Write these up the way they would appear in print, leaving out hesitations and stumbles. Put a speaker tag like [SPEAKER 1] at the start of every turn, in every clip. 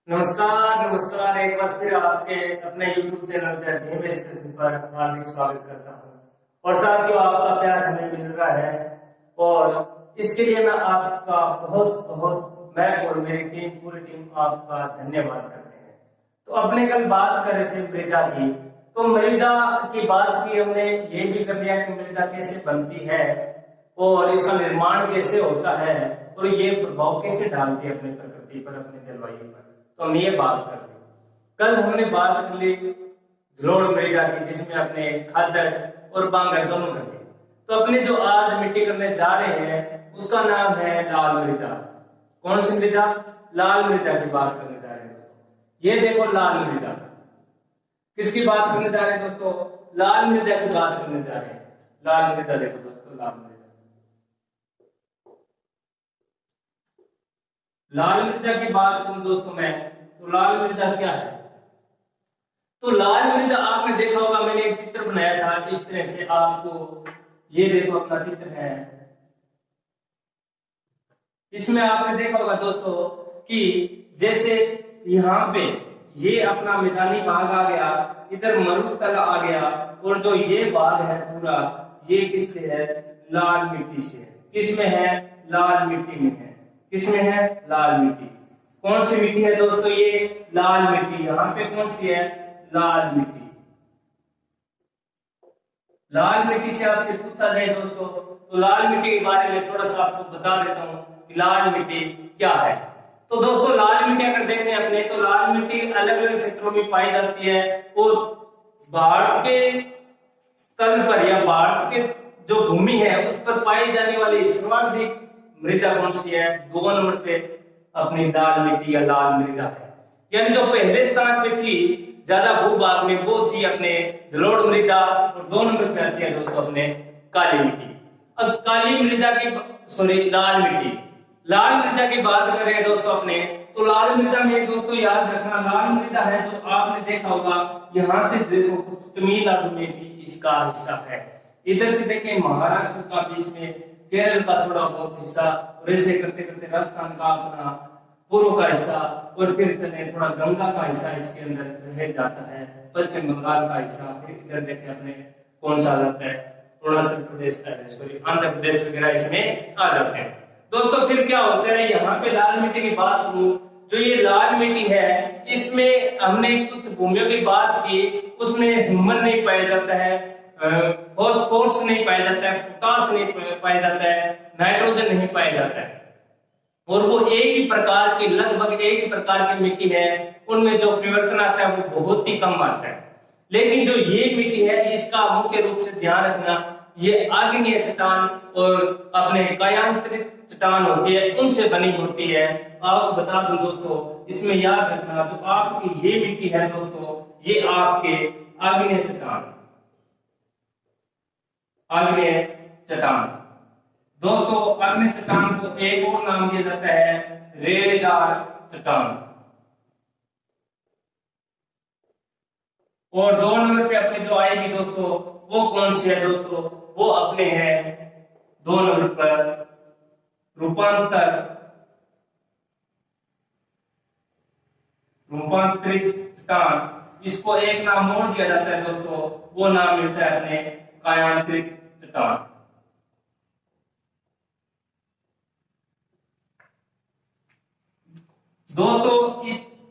[SPEAKER 1] नमस्कार नमस्कार। एक बार फिर आपके अपने YouTube चैनल पर भीम एजुकेशन पर हार्दिक स्वागत करता हूं। और साथियों, आपका प्यार हमें मिल रहा है और इसके लिए मैं आपका बहुत बहुत मैं और मेरी टीम पूरी टीम आपका धन्यवाद करते हैं। तो अपने कल बात कर रहे थे मृदा की। तो मृदा की बात की हमने, ये भी कर लिया कि मृदा कैसे बनती है और इसका निर्माण कैसे होता है और ये प्रभाव कैसे डालती है अपनी प्रकृति पर, अपने जलवायु पर। तो हम ये बात कर ली। कल हमने बात कर ली जलोढ़ मृदा की, जिसमें अपने खादर और बांगर दोनों कर लिए। तो अपने जो आज मिट्टी करने जा रहे हैं उसका नाम है लाल मृदा। कौन सी मृदा? लाल मृदा की बात करने जा रहे हैं दोस्तों। ये देखो लाल मृदा। किसकी बात करने जा रहे हैं दोस्तों? लाल मृदा की बात करने जा रहे हैं। लाल मृदा देखो दोस्तों, लाल मृदा। लाल मृदा की बात करूं दोस्तों मैं, तो लाल मृदा क्या है? तो लाल मृदा आपने देखा होगा, मैंने एक चित्र बनाया था इस तरह से आपको। ये देखो अपना चित्र है। इसमें आपने देखा होगा दोस्तों कि जैसे यहाँ पे ये अपना मैदानी भाग आ गया, इधर मरुस्थल आ गया, और जो ये भाग है पूरा, ये किससे है? लाल मिट्टी से है। किसमें है? लाल मिट्टी में है। किसमें है? लाल मिट्टी। कौन सी मिट्टी है दोस्तों? ये लाल मिट्टी। यहाँ पे कौन सी है? लाल मिट्टी। लाल मिट्टी से आपसे पूछा जाए दोस्तों, तो लाल मिट्टी के बारे में थोड़ा सा आपको बता देता हूँ कि लाल मिट्टी क्या है। तो दोस्तों लाल मिट्टी अगर देखें अपने, तो लाल मिट्टी अलग अलग क्षेत्रों में पाई जाती है और भारत के स्थल पर या भारत के जो भूमि है उस पर पाई जाने वाली सर्वाधिक मृदा कौन सी है? 2 नंबर पे अपनी लाल मिट्टी या लाल मृदा है। यानी जो पहले स्थान पे थी ज्यादा भूभाग में, वो थी अपने जलोढ़ मृदा, और 2 नंबर पे आती है दोस्तों अपने काली मिट्टी। अब काली मृदा की लाल मिट्टी, लाल मृदा की बात कर रहे हैं दोस्तों अपने। तो लाल मृदा में दोस्तों याद रखना, लाल मृदा है जो आपने देखा होगा, यहाँ से देखो कुछ तमिलनाडु में भी इसका हिस्सा है। इधर से देखें महाराष्ट्र का भी, इसमें केरल का थोड़ा बहुत हिस्सा, और ऐसे करते करते राजस्थान का अपना पूर्व का हिस्सा, और फिर चले थोड़ा गंगा का हिस्सा इसके अंदर रह जाता है, पश्चिम बंगाल का हिस्सा। फिर इधर देखें अपने कौन सा आ जाता है? अरुणाचल प्रदेश, आंध्र प्रदेश वगैरह इसमें आ जाते हैं दोस्तों। फिर क्या होता है, यहाँ पे लाल मिट्टी की बात करूं, जो ये लाल मिट्टी है इसमें हमने कुछ भूमियों की बात की, उसमें ह्यूमन नहीं पाया जाता है, फॉस्फोरस नहीं पाया जाता है, पोटास नहीं पाया जाता है, नाइट्रोजन नहीं पाया जाता है, और वो एक ही प्रकार की, लगभग एक ही प्रकार की मिट्टी है। उनमें जो परिवर्तन आता है वो बहुत ही कम आता है। लेकिन जो ये मिट्टी है इसका मुख्य रूप से ध्यान रखना, ये आग्नेय चट्टान और अपने कायांतरित चट्टान होती है, उनसे बनी होती है। आपको बता दूं दोस्तों, इसमें याद रखना जो आपकी ये मिट्टी है दोस्तों, ये आपके आग्नेय चट्टान, आग्नेय चट्टान दोस्तों। आग्नेय चट्टान को एक और नाम दिया जाता है रेवेदार चट्टान। और 2 नंबर पे अपने जो आएगी दोस्तों, वो कौन सी है दोस्तों? वो अपने हैं 2 नंबर पर रूपांतरित चट्टान। इसको एक नाम और दिया जाता है दोस्तों, वो नाम मिलता है अपने कायांतरित चट्टान। दोस्तों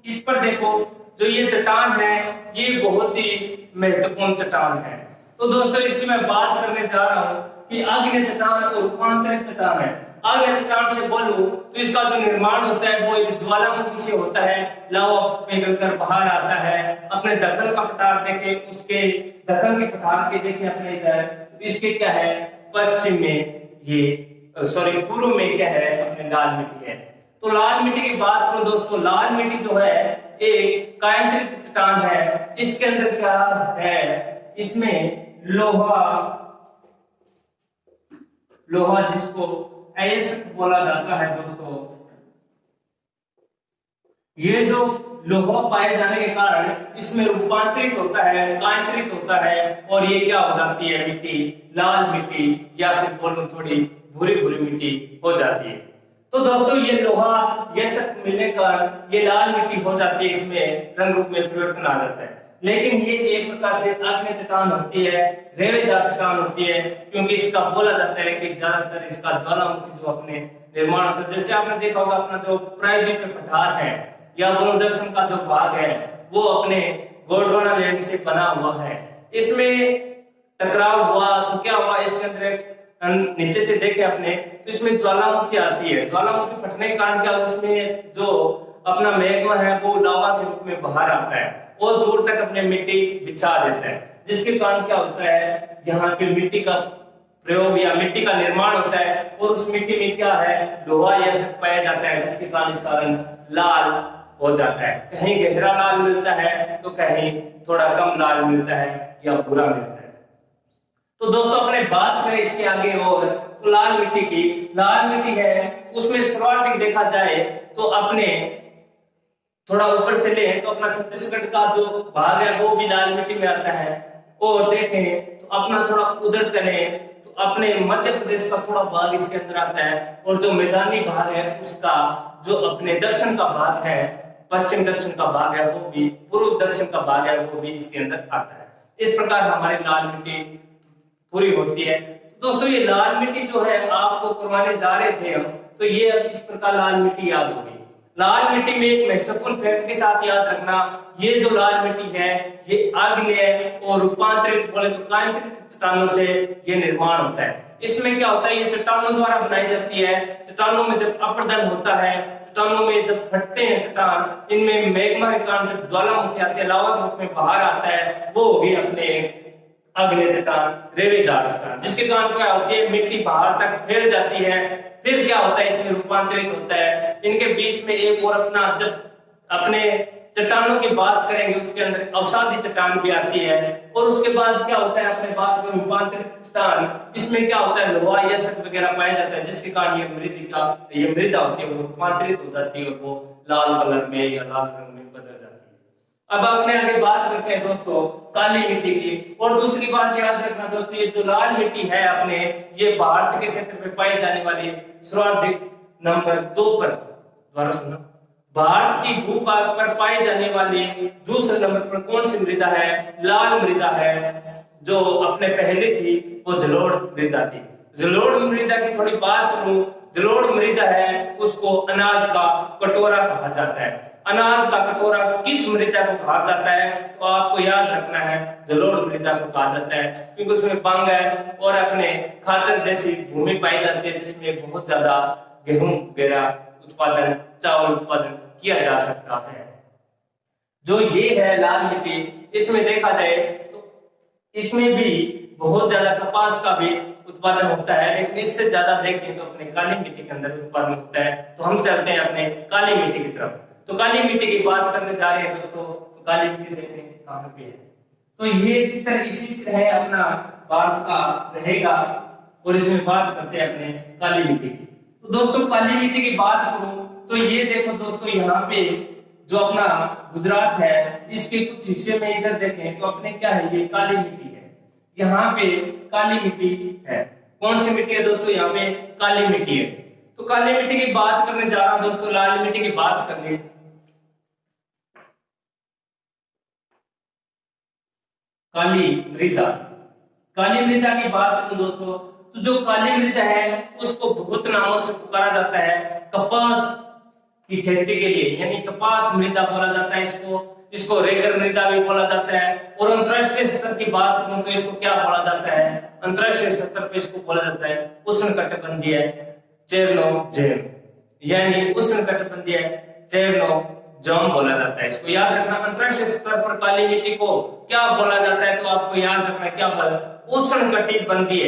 [SPEAKER 1] इस पर देखो, जो ये चट्टान है ये बहुत ही महत्वपूर्ण चट्टान है। तो दोस्तों इसकी मैं बात करने जा रहा हूं कि आग्नेय चट्टान और रूपांतरित चट्टान है। आग्नेय चट्टान से बोलूं तो इसका जो निर्माण होता है वो एक ज्वालामुखी से होता है, लावा पिघलकर बाहर आता है। अपने दक्कन का पठार देखे, उसके दक्कन के पठार के देखे अपने इधर, तो इसके क्या है? पश्चिम में ये पूर्व में क्या है? अपने लाल मिट्टी है। तो लाल मिट्टी की बात करूं दोस्तों, लाल मिट्टी जो है एक कायांतरित चट्टान है। इसके अंदर क्या है? इसमें लोहा जिसको अयस्क बोला जाता है दोस्तों, ये जो लोहा पाए जाने के कारण इसमें रूपांतरित होता है, कायांतरित होता है, और ये क्या हो जाती है? मिट्टी, लाल मिट्टी, या फिर बोलो थोड़ी भूरी भूरी मिट्टी हो जाती है। तो दोस्तों ये लोहा ये सब मिलने का ये लाल मिट्टी हो जाती है, इसमें रंग रूप में परिवर्तन आ जाता है। लेकिन ये एक प्रकार से आग्नेय चट्टान होती है, रेवेदार चट्टान होती है, क्योंकि इसका बोला जाता है कि ज्यादातर इसका ज्वालामुखी जो अपने निर्माण होता है, जैसे आपने देखा होगा अपना जो प्रायद्वीपीय पठार है या वनोदर्शन का जो भाग है वो अपने गोंडवाना लैंड से बना हुआ है। इसमें टकराव हुआ तो क्या हुआ, इसके अंदर एक नीचे से देखे अपने तो इसमें ज्वालामुखी आती है। ज्वालामुखी फटने के कारण क्या, उसमें जो अपना मैग्मा है वो लावा के रूप में बाहर आता है और दूर तक अपने मिट्टी बिछा देता है, जिसके कारण क्या होता है, यहाँ पे मिट्टी का प्रयोग या मिट्टी का निर्माण होता है और उस मिट्टी में क्या है, लोहा यह सब पाया जाता है, जिसके कारण इसका रंग लाल हो जाता है। कहीं गहरा लाल मिलता है तो कहीं थोड़ा कम लाल मिलता है या भूरा मिलता है। तो दोस्तों अपने बात करें इसके आगे और तो लाल मिट्टी की, लाल मिट्टी है उसमें शुरुआत देखा जाए तो अपने थोड़ा ऊपर से ले तो अपना छत्तीसगढ़ का जो भाग है वो भी लाल मिट्टी में आता है, और देखें तो अपना थोड़ा उधर चले तो अपने मध्य प्रदेश का थोड़ा भाग इसके अंदर आता है, और जो मैदानी भाग है उसका जो अपने दक्षिण का भाग है, पश्चिम दक्षिण का भाग है वो भी, पूर्व दक्षिण का भाग है वो भी इसके अंदर आता है। इस प्रकार हमारी लाल मिट्टी पूरी होती है। दोस्तों ये लाल मिट्टी जो है आपको करवाने जा रहे थे हम, तो ये इस प्रकार लाल मिट्टी याद होगी। लाल मिट्टी में एक महत्वपूर्ण फैक्ट के साथ याद रखना, ये जो लाल मिट्टी है ये आग्नेय और रूपांतरित बोले तो कायांतरित चट्टानों से ये निर्माण होता है। इसमें क्या होता है, ये चट्टानों द्वारा बनाई जाती है। चट्टानों में जब अपरदन होता है, चट्टानों में जब फटते हैं चट्टान, इनमें मैग्मा के कारण जब ज्वालामुखी आती है, लावा के रूप में बाहर आता है, वो होगी अपने आग्नेय चट्टान, रेवेदार चट्टान, जिसके कारण क्या होती है, मिट्टी बाहर तक फैल जाती है। फिर क्या होता है, इसमें रूपांतरित होता है। इनके बीच में एक और अपना जब अपने चट्टानों की बात करेंगे उसके अंदर अवसादी चट्टान भी आती है, और उसके बाद क्या होता है अपने बात में रूपांतरित चट्टान, इसमें क्या होता है लोहा या सब वगैरह पाया जाता है, जिसके कारण ये मृदा होती है वो रूपांतरित हो जाती है और वो लाल कलर में या लाल रंग में बदल जाती है। अब अपने आगे बात करते हैं दोस्तों काली मिट्टी की। और दूसरी बात याद रखना दोस्तों, ये जो लाल मिट्टी है अपने, ये भारत के क्षेत्र में पाई जाने वाली सर्वाधिक नंबर 2 पर, द्वारा सुनो, भारत की भूभाग पर पाई जाने वाली दूसरे नंबर पर कौन सी मृदा है, लाल मृदा है। जो अपने पहले थी वो जलोढ़ मृदा थी। जलोढ़ मृदा की थोड़ी बात करूं, जलोढ़ मृदा है उसको अनाज का कटोरा कहा जाता है। अनाज का कटोरा किस मृदा को कहा जाता है, तो आपको याद रखना है जलोढ़ मृदा को कहा जाता है, क्योंकि उसमें बंग है और अपने खातर जैसी भूमि पाई जाती है, जिसमें बहुत ज्यादा गेहूं वगैरह उत्पादन, चावल उत्पादन किया जा सकता है। जो ये है लाल मिट्टी, इसमें देखा जाए तो इसमें भी बहुत ज्यादा कपास का भी उत्पादन होता है, लेकिन इससे ज्यादा देखें तो अपने काली मिट्टी के अंदर उत्पादन होता है। तो हम चलते हैं अपने काली मिट्टी की तरफ। तो काली मिट्टी की बात करने जा रहे हैं दोस्तों, तो काली मिट्टी देखें कहां पे है। तो ये चित्र इसी तरह अपना भारत का रहेगा, और इसमें बात करते हैं अपने काली मिट्टी की। तो दोस्तों काली मिट्टी की बात करूं तो ये देखो दोस्तों, यहाँ पे जो अपना गुजरात है, इसके कुछ हिस्से में इधर देखें तो अपने क्या है, ये काली मिट्टी है। यहाँ पे काली मिट्टी है। कौन सी मिट्टी है दोस्तों, यहाँ पे काली मिट्टी है। तो काली मिट्टी की बात करने जा रहा हूं दोस्तों, लाल मिट्टी की बात कर ले। काली मृदा, काली मृदा की बात करूं दोस्तों, तो जो काली मृदा है उसको बहुत नामों से पुकारा जाता है। कपास की खेती के लिए, यानी कपास मृदा बोला जाता है इसको रेगर मृदा भी बोला जाता है। और अंतरराष्ट्रीय स्तर की बात करूं तो इसको क्या बोला जाता है, अंतरराष्ट्रीय स्तर पे इसको बोला जाता है उष्णकटिबंधीय चेरनोजेम, यानी उष्णकटिबंधीय चेरनोजोम बोला जाता है। इसको याद रखना, अंतरराष्ट्रीय स्तर पर काली मिट्टी को क्या बोला जाता है, तो आपको याद रखना क्या बोला, उष्णकटिबंधीय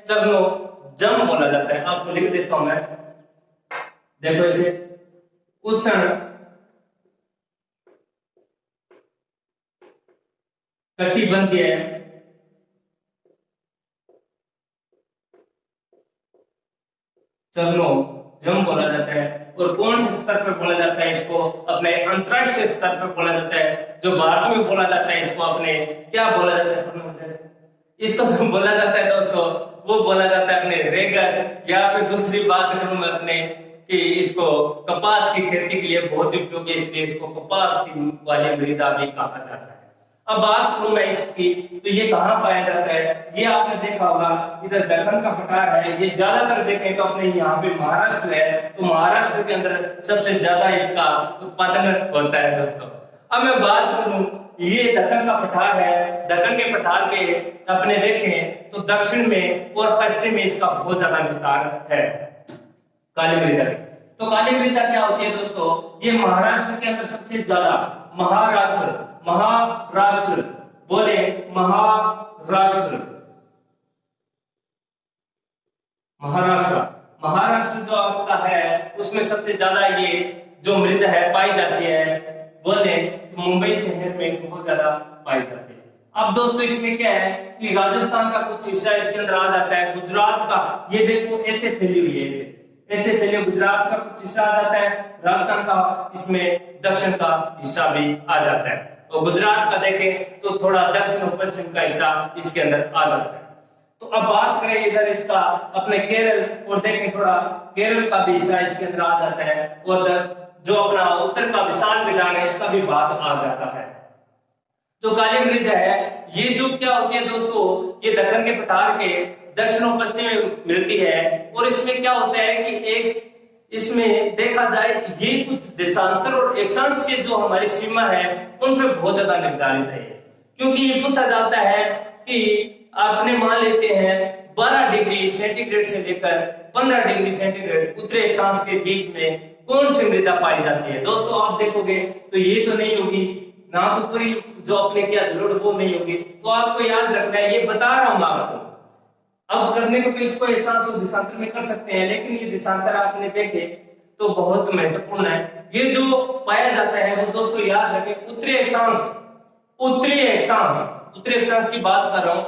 [SPEAKER 1] चेरनोजम बोला जाता है। आपको लिख देता हूं मैं, देखो इसे उष्ण कटिबंधीय चेरनोजम बोला जाता है। और कौन से स्तर पर बोला जाता है इसको, अपने अंतरराष्ट्रीय स्तर पर बोला जाता है। जो भारत में बोला जाता है इसको अपने क्या बोला जाता है, इसको जो बोला जाता है दोस्तों, वो बोला जाता है अपने रेगन। या फिर दूसरी बात करूं मैं अपने कि इसको कपास की खेती के लिए बहुत उपयोगी, इसलिए इसको कपास की वाली मृदा भी कहा जाता है। अब बात करूं मैं इसकी, तो ये कहाँ पाया जाता है? ये आपने देखा होगा, इधर दक्कन का पठार है, ये ज्यादातर देखें तो अपने यहाँ पे महाराष्ट्र है, तो महाराष्ट्र के अंदर सबसे ज्यादा इसका उत्पादन होता है दोस्तों। अब मैं बात करूं, ये दक्कन का पठार है, दक्कन के पठार के अपने देखें तो दक्षिण में और पश्चिम में इसका बहुत ज्यादा विस्तार है काली मृदा। तो काली मृदा क्या होती है दोस्तों? ये महाराष्ट्र के अंदर सबसे ज्यादा, महाराष्ट्र बोले महाराष्ट्र जो आपका है उसमें सबसे ज्यादा ये जो मृदा है पाई जाती है, बोले मुंबई शहर में बहुत ज्यादा पाई जाती है। अब दोस्तों इसमें क्या है कि राजस्थान का कुछ हिस्सा इसके अंदर आ जाता है, गुजरात का, ये देखो ऐसे फैली हुई है, ऐसे पहले गुजरात का कुछ हिस्सा आ जाता है, राजस्थान का इसमें दक्षिण का हिस्सा भी आ जाता है, और गुजरात का देखें तो थोड़ा दक्षिण और पश्चिम का हिस्सा इसके अंदर आ जाता है। तो अब बात करें इधर इसका अपने केरल, और देखें थोड़ा केरल का भी हिस्सा इसके अंदर आ जाता है, और जो अपना उत्तर का विशाल मैदान है इसका भी भाग आ जाता है। जो काली मृदा है ये जो क्या होती है दोस्तों, ये दक्कन के पठार के दक्षिण और पश्चिम में मिलती है, और इसमें क्या होता है कि एक इसमें देखा जाए ये कुछ देशांतर और अक्षांश जो हमारी सीमा है उन पर बहुत ज्यादा निर्धारित है, क्योंकि ये पूछा जाता है कि आपने मान लेते हैं 12 डिग्री सेंटीग्रेड से लेकर 15 डिग्री सेंटीग्रेड उत्तरी अक्षांश के बीच में कौन सी मृदा पाई जाती है। दोस्तों आप देखोगे तो ये तो नहीं होगी, ना तो पूरी जो अपने क्या जरूरत वो नहीं होगी, तो आपको याद रखना है, ये बता रहा हूं आपको। अब करने को तो इसको अक्षांश और देशांतर में कर सकते हैं, लेकिन ये देशांतर आपने देखे तो बहुत महत्वपूर्ण है। ये जो पाया जाता है वो दोस्तों याद रखें उत्तरी अक्षांश की बात कर रहा हूं।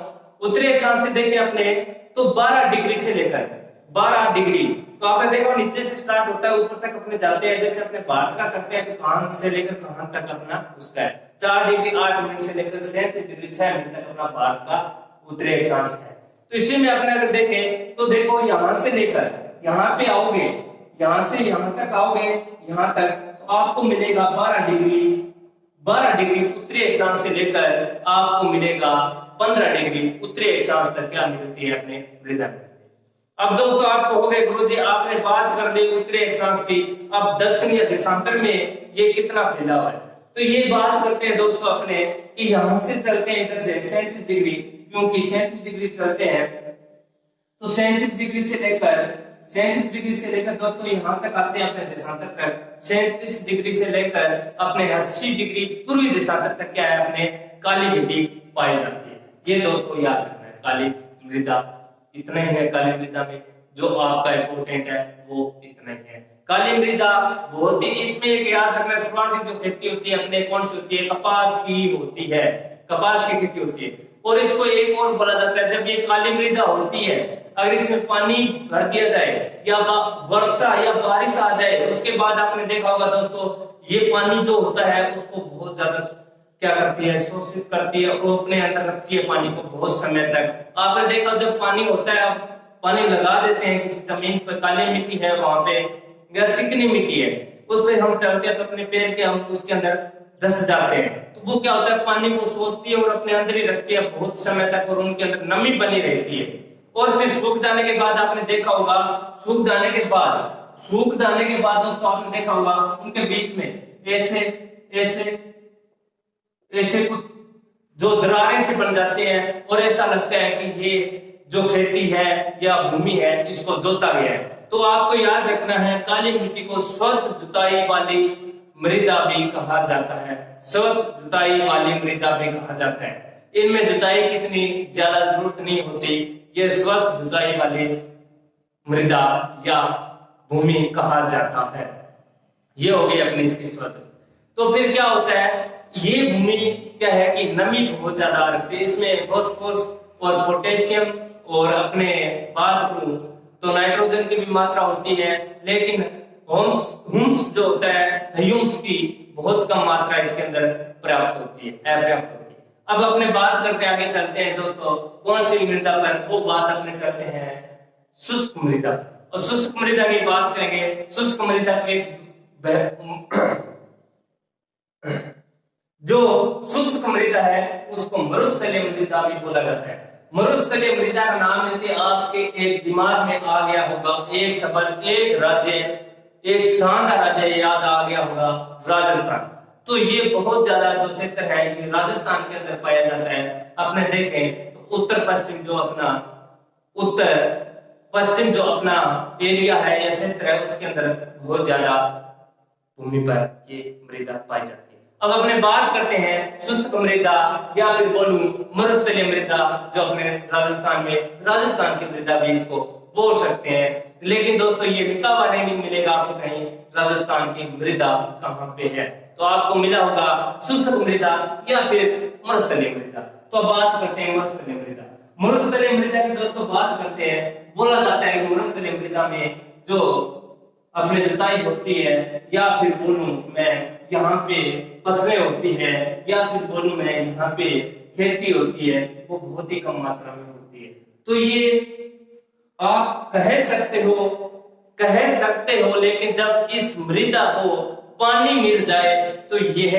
[SPEAKER 1] उत्तरी अक्षांश से देखें अपने तो 12 डिग्री से लेकर 12 डिग्री, तो आपने देखा नीचे से स्टार्ट होता है ऊपर तक अपने जाते हैं, जैसे अपने भारत का करते हैं तो कहां से लेकर कहां तक अपना उसका है 4 डिग्री 8 मिनट से लेकर 37 डिग्री 6 मिनट तक अपना भारत का उत्तरी अक्षांश है। तो इसी में अपने अगर देखें तो देखो यहां से लेकर यहां पे आओगे, यहां से यहां तक आओगे, यहां तक तो आपको मिलेगा 12 डिग्री उत्तरी अक्षांश से लेकर आपको मिलेगा 15 डिग्री उत्तरी अक्षांश तक क्या मिलती है अपने मृदा। अब दोस्तों आप कहोगे गुरुजी आपने बात कर दी उत्तरी अक्षांश की, अब दक्षिण या देशांतर में ये कितना फैला हुआ है, तो ये बात करते हैं दोस्तों अपने कि यहां से चलते हैं इधर से 37 डिग्री, क्योंकि 37 डिग्री चलते हैं तो 37 डिग्री से लेकर दोस्तों यहां तक आते हैं अपने देशांतर तक, 37 डिग्री से लेकर अपने 80 डिग्री पूर्वी देशांतर तक क्या है अपने काली मिट्टी पाई जाती है। ये दोस्तों याद रखना है, काली मृदा इतना ही है, काली मृदा में जो आपका इंपोर्टेंट है वो इतना ही है। काली मृदा बहुत ही, इसमें एक याद रखना सर्वाधिक जो खेती होती है अपने कौन सी होती है, कपास की होती है, कपास की खेती होती है। और इसको एक और बोला जाता है, जब ये काली मृदा होती है अगर इसमें पानी भर दिया जाए या वर्षा या बारिश आ जाए, उसके बाद आपने देखा होगा दोस्तों ये पानी जो होता है उसको बहुत ज्यादा क्या करती है, शोषित करती है और अपने अंदर रखती है पानी को बहुत समय तक। आपने देखा जब पानी होता है, आप पानी लगा देते हैं किसी जमीन पर, काली मिट्टी है वहां पे या चिकनी मिट्टी है, उस पर हम चलते हैं तो अपने पैर के हम उसके अंदर धस जाते हैं, तो वो क्या होता है पानी को सोचती है और अपने अंदर ही रखती है बहुत समय तक, और उनके अंदर नमी बनी रहती है। और फिर सूख जाने के बाद आपने देखा होगा, सूख जाने के बाद दोस्तों आपने देखा होगा उनके बीच में ऐसे कुछ जो दरारें से बन जाती हैं, और ऐसा लगता है कि ये जो खेती है या भूमि है इसको जोता गया है। तो आपको याद रखना है काली मिट्टी को स्वच्छ जुताई वाली मृदा भी कहा जाता है, स्वच्छ जुताई वाली मृदा भी कहा जाता है। इनमें जुताई की इतनी ज्यादा जरूरत नहीं होती, ये स्वच्छ जुताई वाली मृदा या भूमि कहा जाता है। ये हो गई अपनी इसकी स्वच्छ। तो फिर क्या होता है, ये भूमि क्या है कि नमी बहुत ज्यादा रखती है, इसमें फास्फोरस और पोटेशियम और अपने बात करूं तो नाइट्रोजन की भी मात्रा होती है, लेकिन ह्यूम्स जो होता है ह्यूम्स की बहुत कम मात्रा इसके अंदर प्राप्त होती है, अपर्याप्त होती है। अब अपने बात करते आगे चलते हैं दोस्तों, कौन सी मृदा पर, वो बात अपने करते हैं शुष्क मृदा। और शुष्क मृदा की बात करेंगे, शुष्क मृदा एक जो शुष्क मृदा है उसको मरुस्थलीय मृदा भी बोला जाता है। मरुस्थलीय मृदा का नाम लेते आपके एक दिमाग में आ गया होगा, एक शब्द, एक राज्य, एक शानदार राज्य याद आ गया होगा, राजस्थान। तो ये बहुत ज्यादा जो क्षेत्र है ये राजस्थान के अंदर पाया जाता है। अपने देखें तो उत्तर पश्चिम जो अपना एरिया है या क्षेत्र है उसके अंदर बहुत ज्यादा भूमि पर ये मृदा पाई जाती है। अब अपने बात करते हैं शुष्क मृदा या फिर बोलूं मरुस्थलीय मृदा, जो अपने राजस्थान की मृदा भी इसको बोल सकते हैं। लेकिन दोस्तों ये लिखा हुआ नहीं मिलेगा आपको कहीं राजस्थान की मृदा कहाँ पे है, तो आपको मिला होगा शुष्क मृदा या फिर मरुस्थलीय मृदा। तो अब बात करते हैं मरुस्थलीय मृदा। मरुस्थलीय मृदा की दोस्तों बात करते हैं, बोला जाता है कि मरुस्थलीय मृदा में जो अपने जुताई होती है या फिर बोलूं मैं यहाँ पे फसलें होती है या फिर बोलूं मैं यहाँ पे खेती होती है, वो बहुत ही कम मात्रा में होती है। तो ये आप कह सकते हो लेकिन जब इस मृदा को पानी मिल जाए तो यह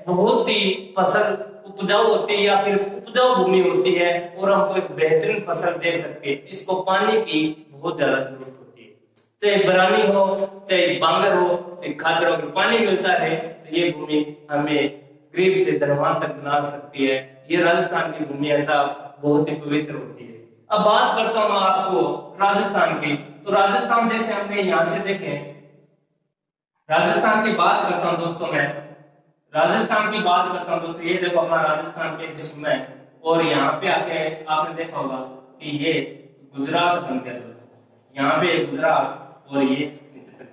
[SPEAKER 1] बहुत ही फसल उपजाऊ होती है या फिर उपजाऊ भूमि होती है और हमको एक बेहतरीन फसल दे सकते हैं। इसको पानी की बहुत ज्यादा जरूरत होती है, चाहे बरानी हो, चाहे बांगर हो, चाहे खादर हो, पानी मिलता है तो ये भूमि हमें गरीब से धनवान तक बना सकती है। ये राजस्थान की भूमि ऐसा बहुत ही पवित्र होती है। अब बात करता हूं आपको राजस्थान की, तो राजस्थान जैसे हमने यहां से देखें, राजस्थान की बात करता हूं दोस्तों, मैं राजस्थान की बात करता हूं दोस्तों। ये देखो अपना राजस्थान के जिसम है और यहाँ पे आके आपने देखा होगा कि ये गुजरात बन गया। यहाँ पे गुजरात और ये नीचे तक,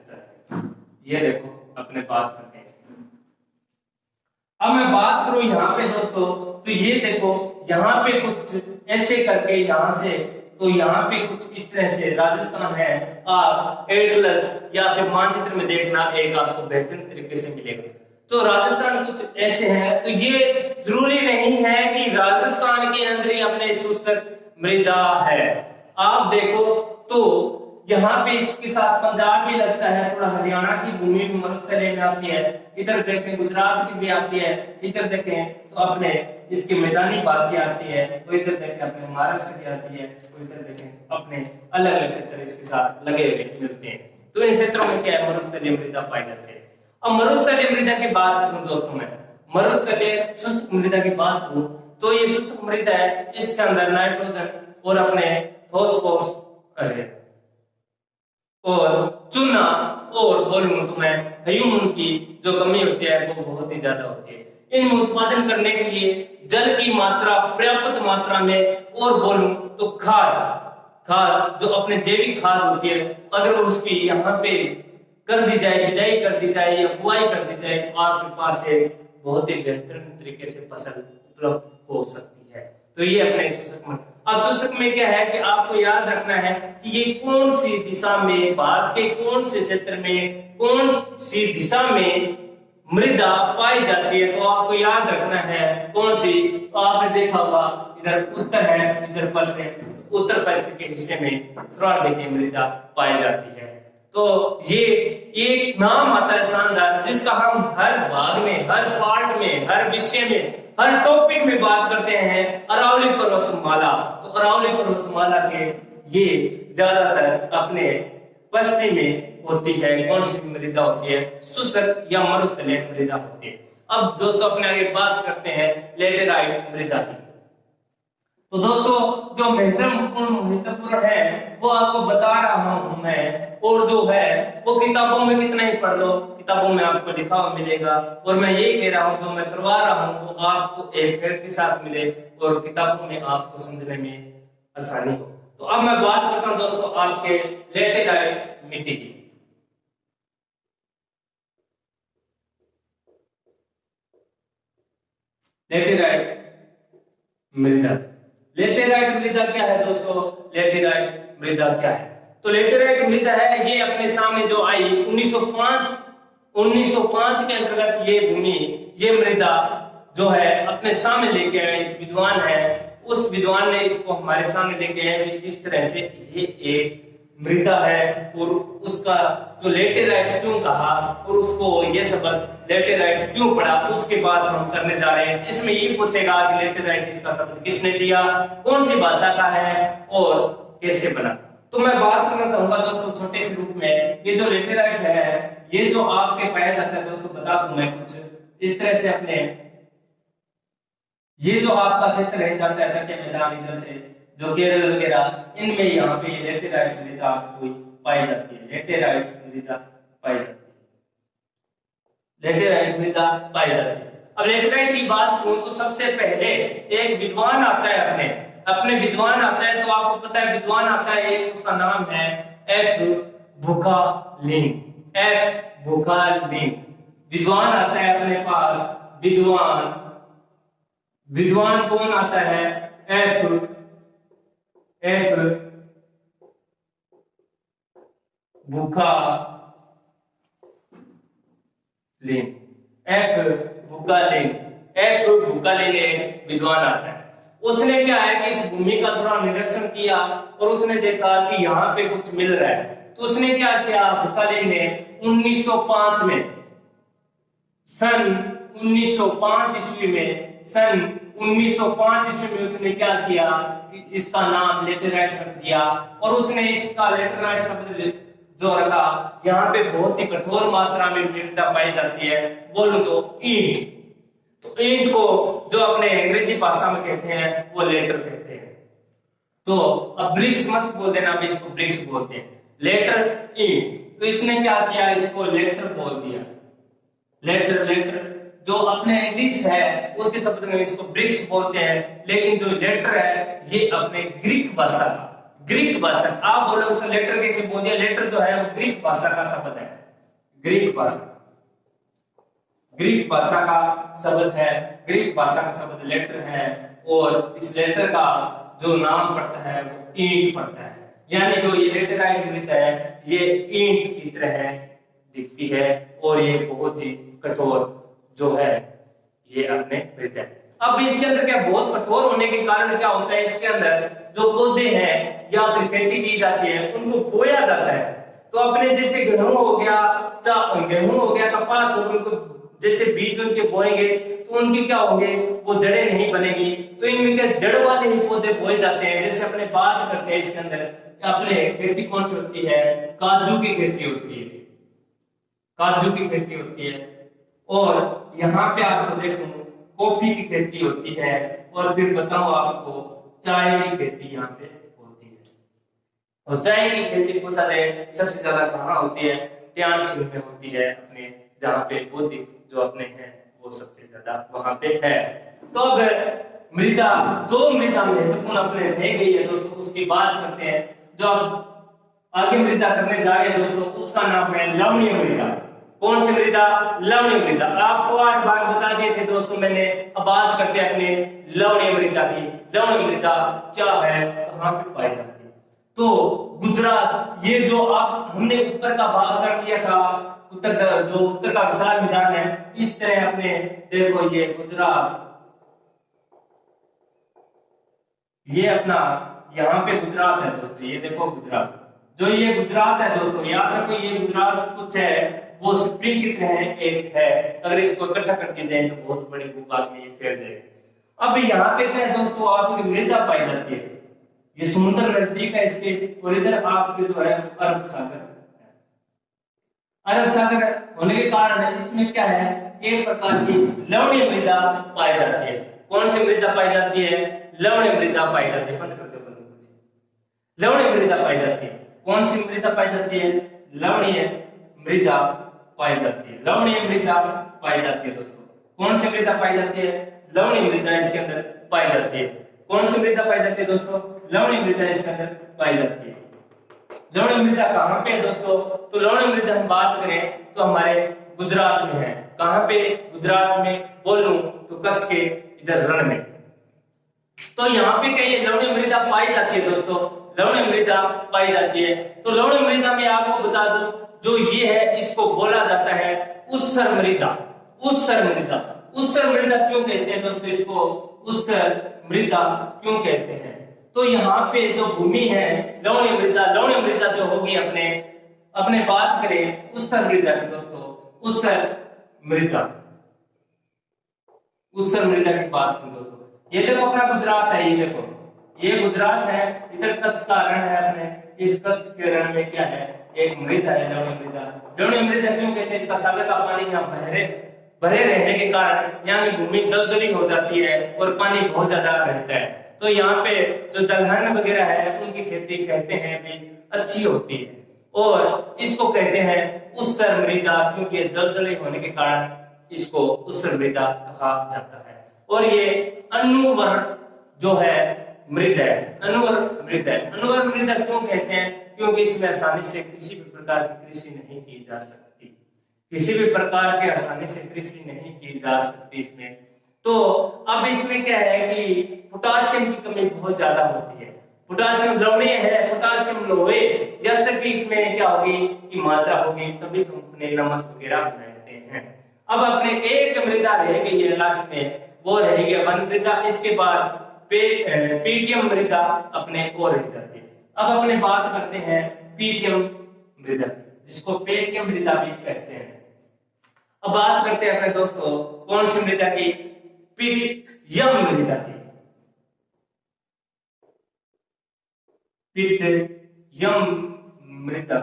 [SPEAKER 1] ये देखो अपने बात करते हैं। अब मैं बात करूं यहाँ पे दोस्तों, तो ये देखो यहाँ पे कुछ ऐसे करके यहाँ से, तो यहाँ पे कुछ इस तरह से राजस्थान है। आप एटलस या फिर मानचित्र में देखना एक आपको बेहतरीन तरीके से मिलेगा। तो राजस्थान कुछ ऐसे हैं। तो ये जरूरी नहीं है कि राजस्थान के अंदर ही अपने शुष्क मृदा है। आप देखो तो यहाँ पे इसके साथ पंजाब भी लगता है, थोड़ा हरियाणा की भूमि भी मरुस्थलीय में आती है, इधर देखें गुजरात की भी आती है, इधर देखें तो अपने इसकी मैदानी भाग की आती है, और इधर देखें अपने महाराष्ट्र की आती है, और इधर देखें अपने अलग अलग क्षेत्र इसके साथ लगे हुए मिलते हैं। तो इन क्षेत्रों में क्या है, मरुस्थलीय मृदा पाई जाती है। अब मरुस्थलीय मृदा की बात करूं दोस्तों, मैं मरुस्थलीय शुष्क मृदा की बात करूं तो ये शुष्क मृदा है, इसके अंदर नाइट्रोजन और अपने फॉस्फोरस और चूना और बोलूं तो मैं ह्यूमन की जो कमी होती है वो बहुत ही ज्यादा होती है। इनमें उत्पादन करने के लिए जल की मात्रा पर्याप्त मात्रा में, और बोलूं तो खाद जो अपने जैविक खाद होती है अगर उसकी यहाँ पे कर दी जाए, बिजाई कर दी जाए या बुआई कर दी जाए तो आपके पास एक बहुत ही बेहतरीन तरीके से फसल उपलब्ध हो सकती है। तो ये अपने शुष्क में, अब शुष्क में क्या है कि आपको याद रखना है कि ये कौन सी दिशा में, भारत के कौन से क्षेत्र में, कौन सी दिशा में मृदा पाई जाती है। तो आपको याद रखना है कौन सी, तो आपने देखा होगा इधर उत्तर है, इधर पश्चिम, उत्तर पश्चिम के हिस्से में सर्वाधिक मृदा पाई जाती है। तो ये एक नाम आता है शानदार, जिसका हम हर भाग में, हर पार्ट में, हर विषय में, हर टॉपिक में बात करते हैं, अरावली पर्वतमाला। तो अरावली पर्वतमाला के ये ज्यादातर अपने पश्चिम में होती है। कौन सी मृदा होती है, शुष्क या मरुस्थलीय मृदा होती है। अब दोस्तों अपने आगे बात करते हैं लेटेराइट मृदा की। तो दोस्तों जो महत्वपूर्ण है वो आपको बता रहा हूं मैं, और जो है वो किताबों में कितना ही पढ़ लो, किताबों में आपको लिखा हुआ मिलेगा, और मैं ये कह रहा हूं जो मैं करवा रहा हूं वो आपको एक फैक्ट के साथ मिले और किताबों में आपको समझने में आसानी हो। तो अब मैं बात करता हूं दोस्तों आपके लेटेराइट मिट्टी की। लेटेराइट मृदा, लेटेराइट मृदा क्या है दोस्तों, लेटेराइट मृदा क्या है? तो लेटेराइट मृदा है ये अपने सामने जो आई 1905 के अंतर्गत ये भूमि, ये मृदा जो है अपने सामने लेके आए, विद्वान है, उस विद्वान ने इसको हमारे सामने लेके आए इस तरह से ये एक मृदा है और उसका जो लेटेराइट क्यों कहा और उसको ये शब्द लेटेराइट क्यों पढ़ा, उसके बाद हम करने जा रहे हैं। इसमें ये पूछेगा कि लेटेराइट इसका शब्द किसने दिया, कौन सी भाषा का है और कैसे बना। तो मैं बात करना चाहूंगा दोस्तों छोटे से रूप में, ये जो लेटेराइट है ये जो आपके पाया जाता है दोस्तों, बता दूं मैं कुछ इस तरह से अपने, ये जो आपका क्षेत्र रह जाता है तटीय मैदान इधर से जो केरल वगैरह, इनमें यहाँ पे लेटेराइट मृदा आपको पाई जाती है, लेटेराइट मृदा पाई जाती है, लेटेराइट मृदा पाई जाती है। अब लेटेराइट की बात करूं तो सबसे पहले एक विद्वान आता है, अपने विद्वान आता है, तो आपको पता है विद्वान आता है, उसका नाम है एफ बुकालिन, एफ बुकालिन विद्वान आता है अपने पास, विद्वान कौन आता है, एफ बुकालिन, एफ बुकालिन एक विद्वान आता है। उसने क्या है कि इस भूमि का थोड़ा निरीक्षण किया और उसने देखा कि यहाँ पे कुछ मिल रहा है, तो उसने क्या किया, बुकालिन ने 1905 में, सन 1905 ईस्वी में, सन 1905 ईस्वी में उसने क्या किया, इसका नाम लेटेराइट रख दिया और उसने इसका लेटेराइट शब्द जो रखा, यहाँ पे बहुत ही कठोर मात्रा में मृदा पाई जाती है, बोलूं तो ईंट, तो ईंट को जो अपने अंग्रेजी भाषा में कहते हैं वो लेटर कहते हैं। तो अब ब्रिक्स मत बोल देना, अब इसको ब्रिक्स बोलते हैं, लेटर ईंट, तो इसने क्या किया, इसको लेटर बोल दिया, लेटर जो अपने इंग्लिश है उसके शब्द में इसको ब्रिक्स बोलते हैं, लेकिन जो लेटर है ये अपने ग्रीक भाषा का, आप बोलो उसे लेटर कैसे बोल दिया, लेटर जो है वो ग्रीक भाषा का शब्द है, ग्रीक भाषा का शब्द है, ग्रीक भाषा का शब्द लेटर है और इस लेटर का जो नाम पड़ता है वो ईंट पड़ता है, यानी जो ये लेटेराइट मृदा है ये ईंट की तरह दिखती है और ये बहुत ही कठोर जो है ये अपने मृदा है। अब इसके अंदर क्या, बहुत कठोर होने के कारण क्या होता है, इसके अंदर जो पौधे हैं या फिर खेती की जाती है उनको बोया जाता है, तो अपने जैसे गेहूं हो गया, कपास हो गया, उनको जैसे बीज उनके बोएंगे तो उनकी क्या होंगे, वो जड़ें नहीं बनेगी, तो इनमें क्या जड़ वाले ही पौधे बोए जाते हैं। जैसे अपने बात करते हैं इसके अंदर अपने खेती कौन सी होती है, काजू की खेती होती है, काजू की खेती होती है, और यहाँ पे आपको देखूं कॉफी की खेती होती है, और फिर बताऊं आपको चाय की खेती यहाँ पे होती है। और चाय की खेती पूछा जाए सबसे ज्यादा कहाँ होती है, ट्यांशीन में होती है, अपने जहाँ पे बौद्धिक जो अपने हैं वो सबसे ज्यादा वहां पे है। तो अब मृदा, दो मृदा महत्वपूर्ण अपने रह गई है दोस्तों, उसकी बात करते हैं। जो अब आगे मृदा करने जा रहे हैं दोस्तों, उसका नाम है लवणीय मृदा। कौन सी मृदा, लवणीय मृदा। आपको 8 भाग बता दिए थे दोस्तों मैंने, अब बात करते हैं अपने लवणीय मृदा की। लवणीय मृदा क्या है, कहाँ पे पाई जाती है, तो गुजरात, ये जो आप हमने ऊपर का भाग कर दिया था, उत्तर का विशाल मैदान है, इस तरह अपने देखो ये गुजरात, ये अपना यहाँ पे गुजरात है दोस्तों, ये देखो गुजरात, जो ये गुजरात है दोस्तों, याद रखो ये गुजरात कुछ है वो स्प्रिंग की तरह एक है, अगर इसको इकट्ठा कर दिया जाए तो बहुत बड़ी भूभाग में ये फैल जाएगा। अब यहाँ पे क्या है दोस्तों, आपकी मृदा पाई जाती है, ये समुद्र नजदीक है इसके, और इधर आपके जो है अरब सागर होने के कारण इसमें क्या है, एक प्रकार की लवणीय मृदा पाई जाती है। कौन सी मृदा पाई जाती है, लवणीय मृदा पाई जाती है। बंद कर दो, लवणीय मृदा पाई जाती है। कौन सी मृदा पाई जाती है, लवणीय मृदा पाई जाती है, लवणीय मृदा पाई जाती है दोस्तों। कौन सी मृदा पाई जाती है, लवणीय मृदा इसके अंदर पाई जाती है। कौन सी मृदा पाई जाती है दोस्तों, लवणीय मृदा इसके अंदर पाई जाती है। लवणीय मृदा कहाँ पे है दोस्तों, तो लवणीय मृदा हम बात करें तो हमारे गुजरात में है। कहाँ पे, गुजरात में, बोलूं तो कच्छ के इधर रण में। तो यहाँ पे कई लवणीय मृदा पाई जाती है दोस्तों, लवणीय मृदा पाई जाती है। तो लवणीय मृदा में आपको बता दूं, जो ये है इसको बोला जाता है उस्सर मृदा। उस्सर मृदा, ऊसर मृदा क्यों कहते हैं दोस्तों, इसको ऊसर मृदा क्यों कहते हैं? तो यहाँ पे जो भूमि है लवणीय मृदा जो होगी अपने बात करें ऊसर मृदा की दोस्तों, ऊसर मृदा की बात की दोस्तों। ये देखो अपना गुजरात है, ये देखो ये गुजरात है, इधर कच्छ का रण है अपने, इस कच्छ के रण में क्या है, एक मृदा है लवणीय मृदा। लवणीय मृदा क्यों कहते हैं? इसका सागर का पानी यहाँ भरे रहने के कारण यहाँ की भूमि दलदली हो जाती है और पानी बहुत ज्यादा रहता है। तो यहाँ पे जो दलहन वगैरह है उनकी खेती कहते हैं भी अच्छी होती है, और इसको कहते हैं ऊसर मृदा, क्योंकि दलदली होने के कारण इसको ऊसर मृदा कहा जाता है। और ये अनुवर जो है मृदा है, अनुवर मृदा क्यों कहते हैं? क्योंकि इसमें आसानी से किसी भी प्रकार की कृषि नहीं की जा सकती, किसी भी प्रकार की आसानी से कृषि नहीं की जा सकती इसमें। तो अब इसमें क्या है कि पोटाशियम की कमी बहुत ज्यादा होती है। पोटाशियम लवणीय है, पोटाशियम लोहे, जैसे कि इसमें क्या होगी कि मात्रा होगी, तभी तो अपने नमक वगैरह बनाते हैं। अब अपने एक मृदा रह गई है लास्ट में, वो रह गया वन मृदा। इसके बाद पीटियम मृदा अपने और रह जाती है। अब अपने बात करते हैं पीटियम मृदा, जिसको पेटियम मृदा भी कहते हैं। अब बात करते हैं अपने दोस्तों कौन सी मृदा की? पीटियम मृदा की। पीटियम मृदा,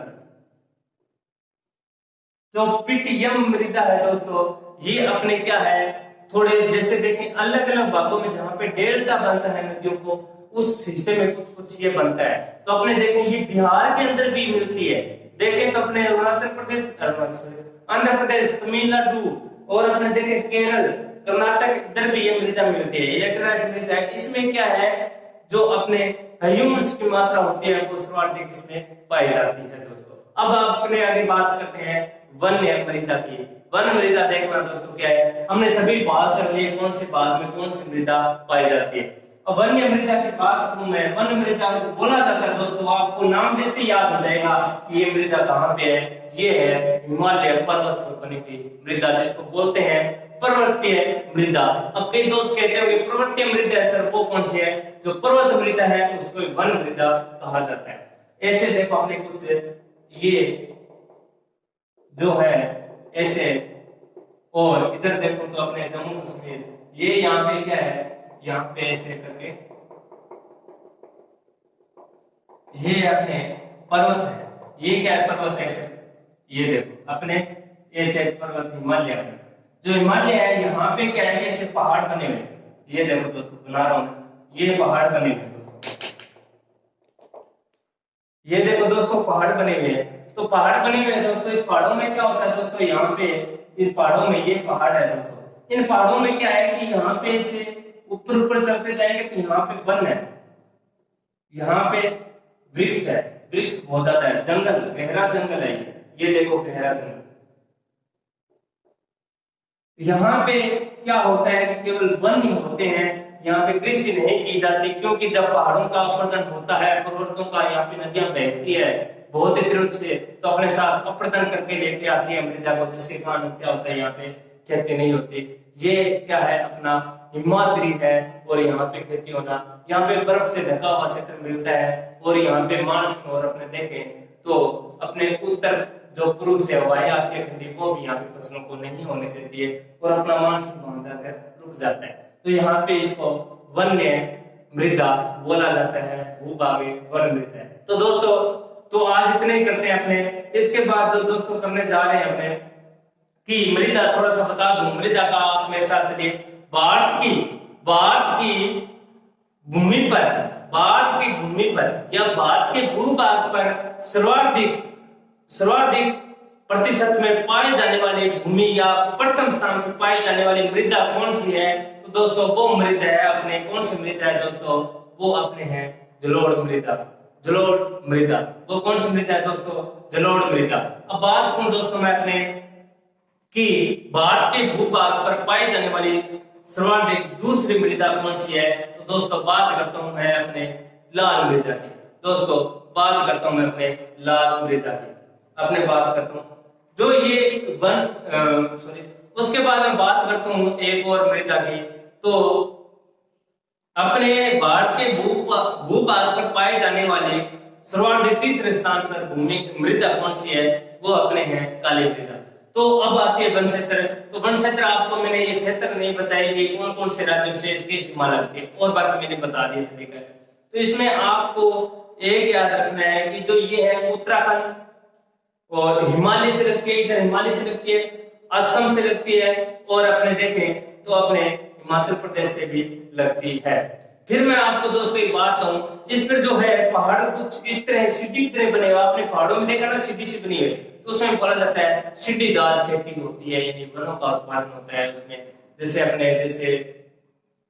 [SPEAKER 1] जो पीटियम मृदा है दोस्तों, ये अपने क्या है, थोड़े जैसे देखें अलग अलग भागों में जहां पे डेल्टा बनता है नदियों को, उस हिस्से में कुछ कुछ ये बनता है। तो अपने देखें ये बिहार के अंदर भी मिलती है, देखें तो अपने अरुणाचल प्रदेश, आंध्र प्रदेश, तमिलनाडु और अपने देखें केरल, कर्नाटक, इधर भी ये मृदा मिलती है, इलेक्ट्रोलाइट मृदा है। इसमें क्या है, जो अपने ह्यूमस की मात्रा होती है वो सर्वाधिक इसमें पाई जाती है दोस्तों। अब अपने आगे बात करते हैं वन्य मृदा की। वन मृदा देखना दोस्तों क्या है, हमने सभी भाग कर लिए कौन से भाग में कौन सी मृदा पाई जाती है। अब वन्य मृदा की बात करूं मैं, वन मृदा को बोला जाता है दोस्तों, आपको नाम देते याद हो जाएगा कि ये मृदा कहाँ पे है। ये है हिमालय पर्वत पर बनी हुई मृदा, जिसको बोलते हैं पर्वतीय मृदा। अब कई दोस्त कहते हैं कि पर्वतीय मृदा सर वो कौन सी है? जो पर्वत मृदा है उसको वन मृदा कहा जाता है। ऐसे देखो हमने कुछ ये जो है ऐसे, और इधर देखो तो अपने जम्मू कश्मीर, ये यहाँ पे क्या है, यहाँ पे ऐसे करके ये अपने पर्वत है, ये क्या है पर्वत ऐसे, ये देखो अपने ऐसे पर्वत हिमालय है। जो हिमालय है यहाँ पे क्या है, ऐसे पहाड़ बने हुए, ये देखो दोस्तों बना रहा हूं, ये पहाड़ बने हुए दोस्तों, ये देखो दोस्तों पहाड़ बने हुए हैं। तो पहाड़ बने हुए हैं दोस्तों, इस पहाड़ों में क्या होता है दोस्तों, यहाँ पे इस पहाड़ों में ये पहाड़ है दोस्तों, इन पहाड़ों में क्या है कि यहाँ पे से ऊपर ऊपर चलते जाएंगे तो यहाँ पे वन है, यहाँ पे वृक्ष है, वृक्ष बहुत ज्यादा है, जंगल, गहरा जंगल है ये देखो गहरा जंगल। यहाँ पे क्या होता है कि केवल वन ही होते हैं, यहाँ पे कृषि नहीं की जाती, क्योंकि जब पहाड़ों का अपरदन होता है, पर्वतों का, यहाँ पे नदियां बहती है बहुत ही तीव्र से, तो अपने साथ अपरदन करके लेके आती है मृदा को, जिसके कारण क्या होता है यहाँ पे खेती नहीं होती। ये क्या है अपना हिमाद्री है, और यहाँ पे खेती होना, यहाँ पे बर्फ से ढका हुआ क्षेत्र मिलता है, और यहाँ पे मानसून, और अपने देखें तो अपने उत्तर जो पूर्व से हवाएं आती है ठंडी, वो भी यहाँ पे फसलों को नहीं होने देती है, और अपना मानसून वहां जाकर रुक जाता है। तो यहाँ पे इसको वन्य मृदा बोला जाता है, भूभागीय वन मृदा है। तो दोस्तों तो आज इतने ही करते हैं अपने, इसके बाद जो दोस्तों करने जा रहे हैं अपने कि मृदा थोड़ा सा बता दूं, मृदा का आप मेरे साथ चलिए। भारत की भूमि पर या भारत के भूभाग पर सर्वाधिक प्रतिशत में पाए जाने वाली भूमि या प्रथम स्थान पर पाई जाने वाली मृदा कौन सी है? तो दोस्तों वो मृदा है अपने, कौन सी मृदा है दोस्तों? वो अपने है जलोढ़ मृदा। वो कौन सी मृदा है दोस्तों? जलोढ़ मृदा। अब बात करूं दोस्तों मैं अपने कि भारत के भूभाग पर पाई जाने वाली सर्वाधिक दूसरी मृदा कौन सी है? तो दोस्तों बात करता हूं मैं अपने लाल मृदा की। दोस्तों बात करता हूं मैं अपने लाल मृदा की, अपने बात करता हूं जो ये उसके बाद मैं बात करता हूँ एक और मृदा की। तो अपने भारत के भूभाग पर पाए जाने वाले सर्वाधिक तीसरे स्थान पर भूमि मृदा कौन सी है, वो अपने हैं काली मृदा। तो अब आती है वन क्षेत्र। तो वन क्षेत्र आपको मैंने ये क्षेत्र नहीं बताया कि कौन कौन से राज्यों से इसकी सीमा लगती है, और बाकी मैंने बता दिया सभी का। तो इसमें आपको एक याद रखना है कि जो ये है उत्तराखंड और हिमालय से लगती है, इधर हिमालय से लगती है, असम से लगती है, और अपने देखें तो अपने हिमाचल प्रदेश से भी लगती है। फिर मैं आपको दोस्तों एक बात कहूं, इस पर जो है पहाड़ कुछ इस तरह सीढ़ी की तरह बने हुए, आपने पहाड़ों में देखा ना सीढ़ी सी बनी हुई, तो उसमें बोला जाता है सीढ़ीदार खेती होती है, यानी वनों का उत्पादन होता है उसमें। जैसे अपने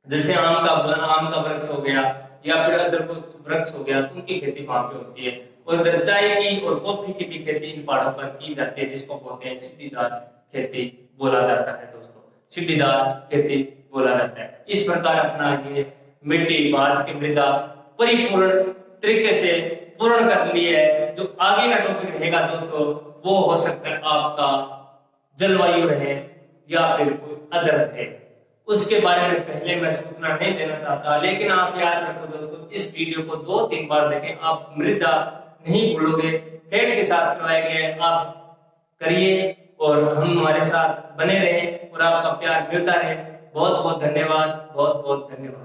[SPEAKER 1] जैसे आम का वृक्ष हो गया, या फिर अदर कुछ वृक्ष हो गया, तो उनकी खेती वहां पे होती है। और इधर चाय की और कॉफी की भी खेती इन पहाड़ों पर की जाती है, जिसको बोलते हैं सीढ़ीदार खेती बोला जाता है दोस्तों, सीढ़ीदार खेती बोला जाता है। इस प्रकार अपना ये मिट्टी भारत की मृदा परिपूर्ण तरीके से पूर्ण कर ली है। जो आगे का टॉपिक रहेगा दोस्तों, वो हो सकता है आपका जलवायु रहे या फिर कोई अदर रहे, उसके बारे में पहले मैं सूचना नहीं देना चाहता। लेकिन आप याद रखो दोस्तों, इस वीडियो को 2-3 बार देखें, आप मृदा नहीं भूलोगे। फैक्ट के साथ करवाए गए आप करिए, और हम हमारे साथ बने रहें और आपका प्यार मिलता रहे। बहुत बहुत धन्यवाद, बहुत बहुत धन्यवाद।